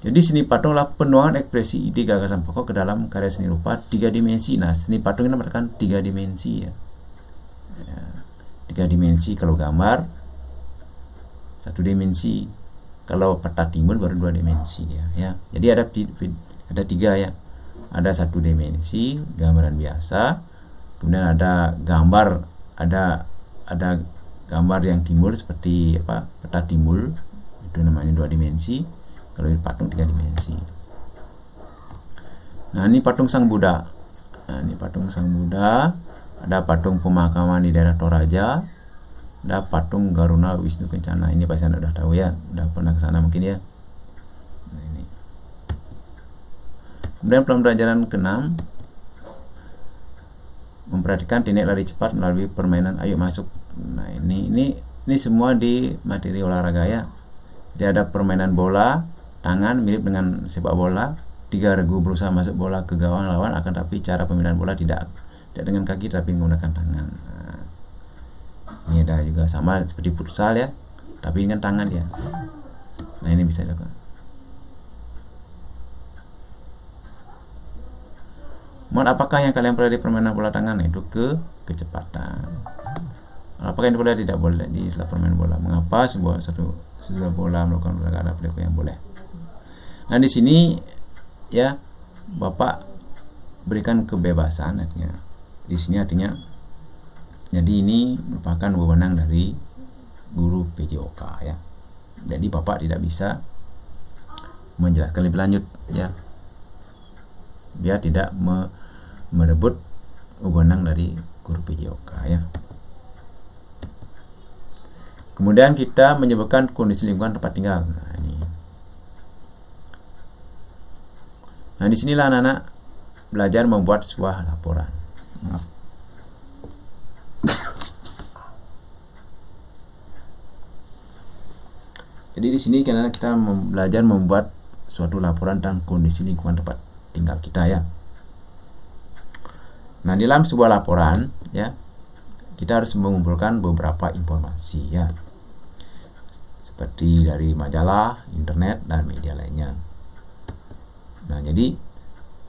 Jadi seni patung adalah penuangan ekspresi ide gagasan pokok ke dalam karya seni rupa 3 dimensi. Nah, seni patung ini merupakan 3 dimensi, ya. 3 dimensi kalau gambar, 1 dimensi. Kalau peta timbul baru 2 dimensi dia, ya. Jadi ada 3, ya. Ada 1 dimensi gambaran biasa, kemudian ada gambar, ada gambar yang timbul seperti peta timbul, itu namanya 2 dimensi. Kalau di patung 3 dimensi. Nah, ini patung Sang Buddha. Nah, ini patung Sang Buddha. Ada patung pemakaman di daerah Toraja. Ada patung Garuna Wisnu Kencana. Ini pasti Anda sudah tahu, ya, sudah pernah ke sana mungkin, ya. Nah, ini. Kemudian pembelajaran ke-6, memperhatikan teknik lari cepat melalui permainan ayo masuk. Nah, ini semua di materi olahraga, ya. Jadi ada permainan bola tangan mirip dengan sepak bola. 3 regu berusaha masuk bola ke gawang lawan, akan tapi cara pemilihan bola tidak dengan kaki tapi menggunakan tangan. Nah, ini ada juga sama seperti futsal, ya, tapi dengan tangan, ya. Nah, ini bisa juga. Apakah yang kalian pelajari permainan bola tangan? Itu kecepatan. Apakah yang boleh, tidak boleh di istilah permainan bola? Mengapa sebuah bola melakukan olahraga perilaku yang boleh? Nah, di sini, ya, Bapak berikan kebebasan, artinya di sini artinya jadi ini merupakan wewenang dari guru PJOK, ya. Jadi Bapak tidak bisa menjelaskan lebih lanjut, ya, biar tidak merebut wewenang dari guru PJOK, ya. Kemudian kita menyebutkan kondisi lingkungan tempat tinggal. Nah, ini. Nah, disinilah anak-anak belajar membuat sebuah laporan. Jadi di sini karena kita belajar membuat suatu laporan tentang kondisi lingkungan tempat tinggal kita, ya. Nah, dalam sebuah laporan, ya, kita harus mengumpulkan beberapa informasi, ya, seperti dari majalah, internet, dan media lainnya. Nah, jadi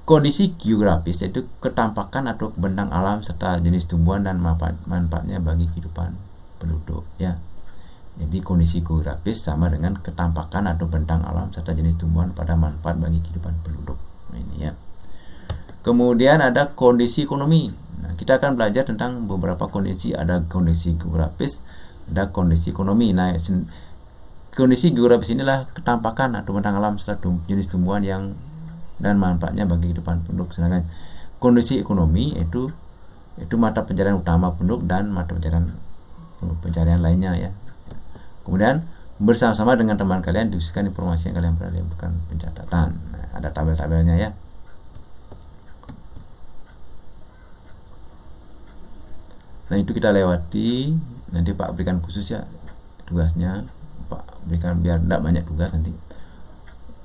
kondisi geografis yaitu ketampakan atau bentang alam serta jenis tumbuhan dan manfaatnya bagi kehidupan penduduk, ya. Jadi kondisi geografis sama dengan ketampakan atau bentang alam serta jenis tumbuhan pada manfaat bagi kehidupan penduduk. Nah, ini, ya. Kemudian ada kondisi ekonomi. Nah, kita akan belajar tentang beberapa kondisi. Ada kondisi geografis, ada kondisi ekonomi. Nah, kondisi geografis inilah ketampakan atau bentang alam serta jenis tumbuhan yang dan manfaatnya bagi kehidupan penduduk. Sedangkan kondisi ekonomi itu mata pencarian utama penduduk dan mata pencarian lainnya, ya. Kemudian bersama-sama dengan teman kalian diskusikan informasi yang kalian pernah lakukan pencatatan. Nah, ada tabel-tabelnya, ya. Nah, itu kita lewati. Nanti Pak berikan khusus, ya, tugasnya. Pak berikan biar tidak banyak tugas nanti.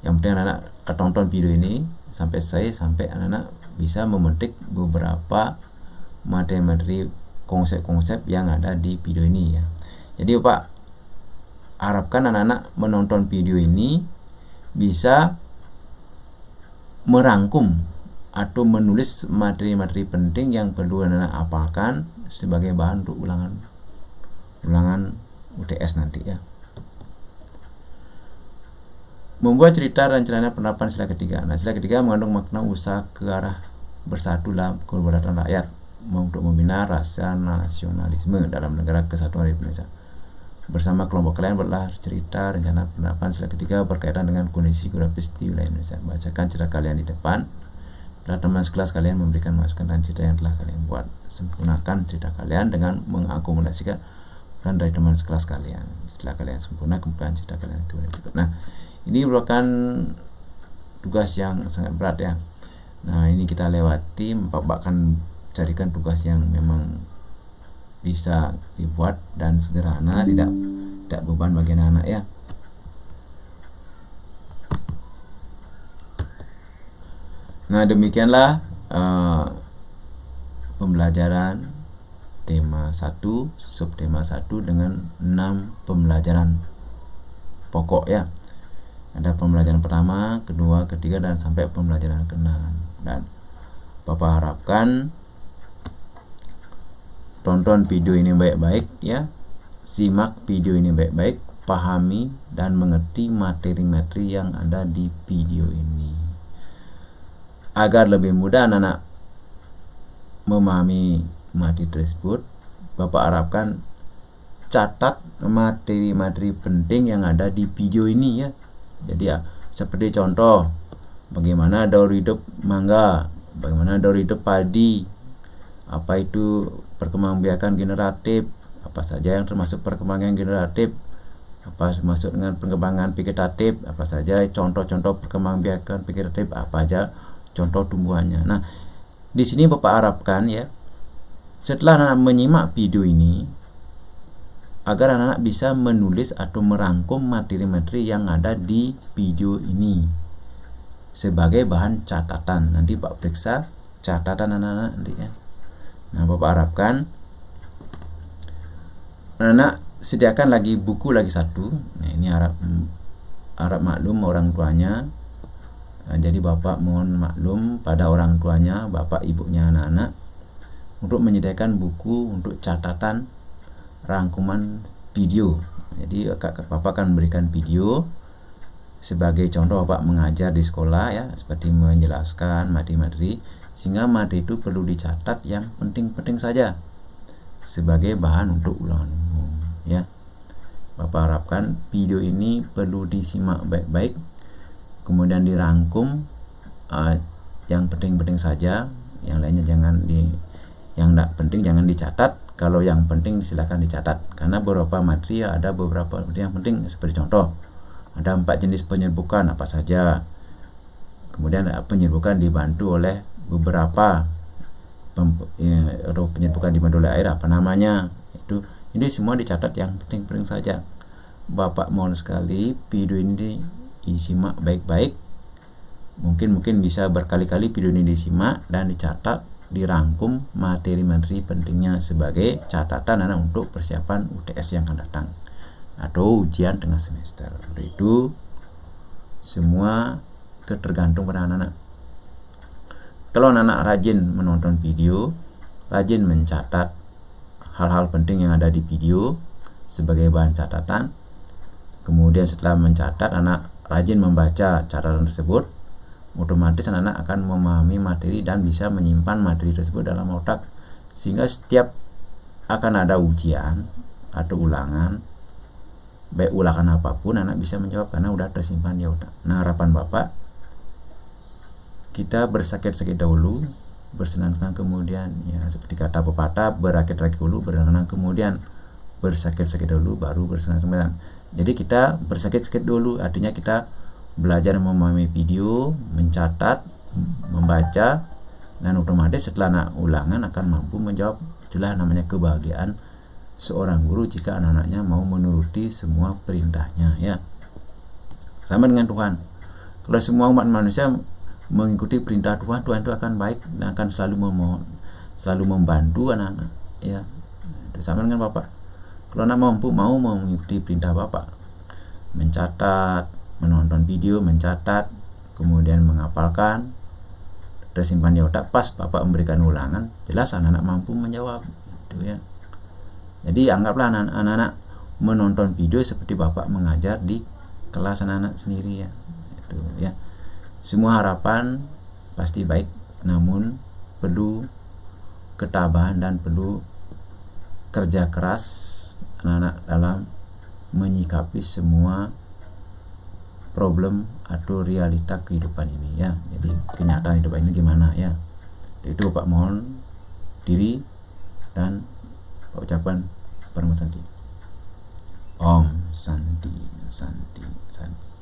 Yang penting anak-anak tonton video ini sampai selesai, sampai anak-anak bisa memetik beberapa materi-materi konsep-konsep yang ada di video ini ya. Jadi Bapak harapkan anak-anak menonton video ini bisa merangkum atau menulis materi-materi penting yang perlu anak-anak hafalkan sebagai bahan untuk ulangan UTS nanti ya. Membuat cerita dan rencana penerapan sila ketiga. Nah, sila ketiga mengandung makna usaha ke arah bersatu dalam kedaulatan rakyat untuk membina rasa nasionalisme dalam negara kesatuan Republik Indonesia. Bersama kelompok kalian buatlah cerita rencana penerapan sila ketiga berkaitan dengan kondisi geografis di wilayah Indonesia. Bacakan cerita kalian di depan. Setelah teman sekelas kalian memberikan masukan dan cerita yang telah kalian buat. Sempurnakan cerita kalian dengan mengakomodasikan peran dari teman sekelas kalian. Setelah kalian sempurna, kemudian cerita kalian ke berikut. Nah, ini merupakan tugas yang sangat berat ya. Nah, ini kita lewati. Bapak akan carikan tugas yang memang bisa dibuat dan sederhana, tidak beban bagi anak-anak ya. Nah, demikianlah pembelajaran tema 1, subtema 1 dengan 6 pembelajaran pokok ya. Ada pembelajaran pertama, kedua, ketiga, dan sampai pembelajaran ke-6. Dan Bapak harapkan tonton video ini baik-baik ya. Simak video ini baik-baik, pahami dan mengerti materi-materi yang ada di video ini. Agar lebih mudah anak-anak memahami materi tersebut, Bapak harapkan catat materi-materi penting yang ada di video ini ya. Jadi ya, seperti contoh bagaimana daur hidup mangga, bagaimana daur hidup padi, apa itu perkembangbiakan generatif, apa saja yang termasuk perkembangan generatif, apa termasuk dengan perkembangan vegetatif, apa saja contoh-contoh perkembangbiakan vegetatif, apa aja contoh tumbuhannya. Nah, di sini Bapak harapkan ya, setelah anak menyimak video ini, agar anak-anak bisa menulis atau merangkum materi-materi yang ada di video ini sebagai bahan catatan. Nanti Pak periksa catatan anak-anak nanti ya. Nah, Bapak harapkan anak-anak sediakan lagi buku lagi satu. Nah, ini harap maklum orang tuanya. Nah, jadi Bapak mohon maklum pada orang tuanya, Bapak ibunya anak-anak, untuk menyediakan buku untuk catatan rangkuman video. Jadi Bapak akan memberikan video sebagai contoh Bapak mengajar di sekolah ya, seperti menjelaskan materi-materi, sehingga materi itu perlu dicatat yang penting-penting saja sebagai bahan untuk ulangan umum ya. Bapak harapkan video ini perlu disimak baik-baik, kemudian dirangkum yang penting-penting saja, yang lainnya jangan yang tidak penting jangan dicatat. Kalau yang penting silakan dicatat, karena beberapa materi ada beberapa yang penting, seperti contoh ada 4 jenis penyerbukan apa saja, kemudian penyerbukan dibantu oleh beberapa penyerbukan dibantu oleh air, apa namanya itu, ini semua dicatat yang penting-penting saja. Bapak mohon sekali video ini disimak baik-baik, mungkin bisa berkali-kali video ini disimak dan dicatat, dirangkum materi-materi pentingnya sebagai catatan anak untuk persiapan UTS yang akan datang atau ujian tengah semester. Itu semua tergantung pada anak-anak. Kalau anak-anak rajin menonton video, rajin mencatat hal-hal penting yang ada di video sebagai bahan catatan, kemudian setelah mencatat anak rajin membaca catatan tersebut, otomatis anak-anak akan memahami materi dan bisa menyimpan materi tersebut dalam otak, sehingga setiap akan ada ujian atau ulangan, baik ulangan apapun, anak bisa menjawab karena udah tersimpan di otak. Nah, harapan Bapak, kita bersakit-sakit dahulu, bersenang-senang kemudian ya, seperti kata pepatah, berakit-rakit dulu, bersenang-senang kemudian, bersakit-sakit dahulu baru bersenang-senang. Jadi kita bersakit-sakit dulu, artinya kita belajar memahami video, mencatat, membaca, dan otomatis setelah anak ulangan akan mampu menjawab. Itulah namanya kebahagiaan seorang guru jika anak-anaknya mau menuruti semua perintahnya ya. Sama dengan Tuhan. Kalau semua umat manusia mengikuti perintah Tuhan, Tuhan itu akan baik dan akan selalu membantu anak-anak, ya. Sama dengan Bapak. Kalau anak mau mengikuti perintah Bapak, mencatat, menonton video, mencatat, kemudian menghafalkan, tersimpan di otak, pas Bapak memberikan ulangan, jelas anak-anak mampu menjawab, gitu ya. Jadi anggaplah anak-anak menonton video seperti Bapak mengajar di kelas anak-anak sendiri, ya. Itu ya. Semua harapan pasti baik, namun perlu ketabahan dan perlu kerja keras anak-anak dalam menyikapi semua problem atau realita kehidupan ini, ya. Jadi kenyataan hidup ini gimana, ya. Itu Pak mohon diri dan ucapan permohonan santi. Om Santi Santi Santi.